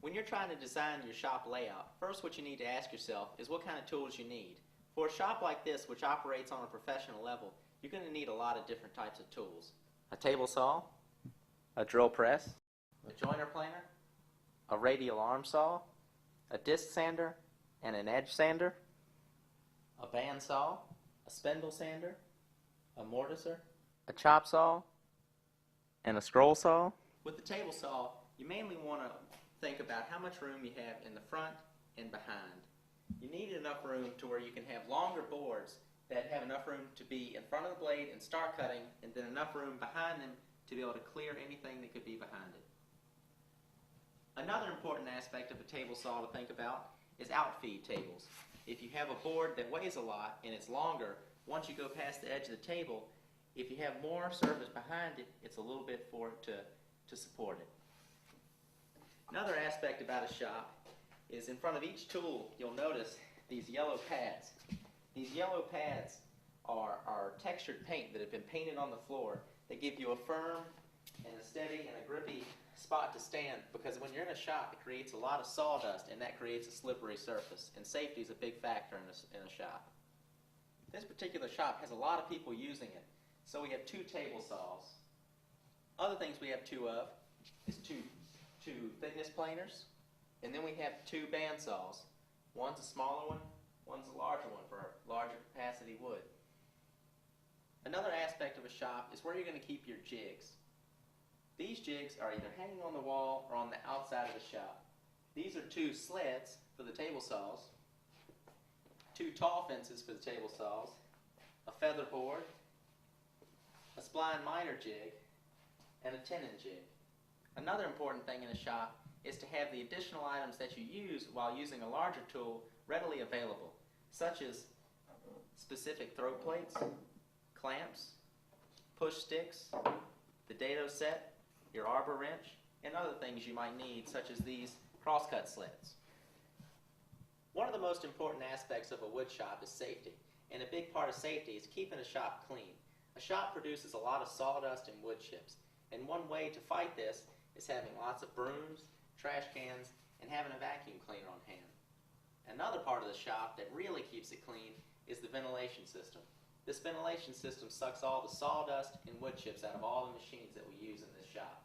When you're trying to design your shop layout, first what you need to ask yourself is what kind of tools you need. For a shop like this, which operates on a professional level, you're going to need a lot of different types of tools. A table saw, a drill press, a joiner planer, a radial arm saw, a disc sander, and an edge sander, a band saw, a spindle sander, a mortiser, a chop saw, and a scroll saw. With the table saw, you mainly want to think about how much room you have in the front and behind. You need enough room to where you can have longer boards that have enough room to be in front of the blade and start cutting, and then enough room behind them to be able to clear anything that could be behind it. Another important aspect of a table saw to think about is outfeed tables. If you have a board that weighs a lot and it's longer, once you go past the edge of the table, if you have more surface behind it, it's a little bit for it to support it. Another aspect about a shop is in front of each tool you'll notice these yellow pads. These yellow pads are textured paint that have been painted on the floor. They give you a firm and a steady and a grippy spot to stand, because when you're in a shop it creates a lot of sawdust and that creates a slippery surface, and safety is a big factor in a shop. This particular shop has a lot of people using it, so we have two table saws. Other things we have two of is two thickness planers, and then we have two band saws. One's a smaller one, one's a larger one for larger capacity wood. Another aspect of a shop is where you're going to keep your jigs. These jigs are either hanging on the wall or on the outside of the shop. These are two sleds for the table saws, two tall fences for the table saws, a feather board, a spline miter jig, and a tenon jig. Another important thing in a shop is to have the additional items that you use while using a larger tool readily available, such as specific throat plates, clamps, push sticks, the dado set, your arbor wrench, and other things you might need, such as these crosscut sleds. One of the most important aspects of a wood shop is safety, and a big part of safety is keeping a shop clean. A shop produces a lot of sawdust and wood chips, and one way to fight this is having lots of brooms, trash cans, and having a vacuum cleaner on hand. Another part of the shop that really keeps it clean is the ventilation system. This ventilation system sucks all the sawdust and wood chips out of all the machines that we use in this shop.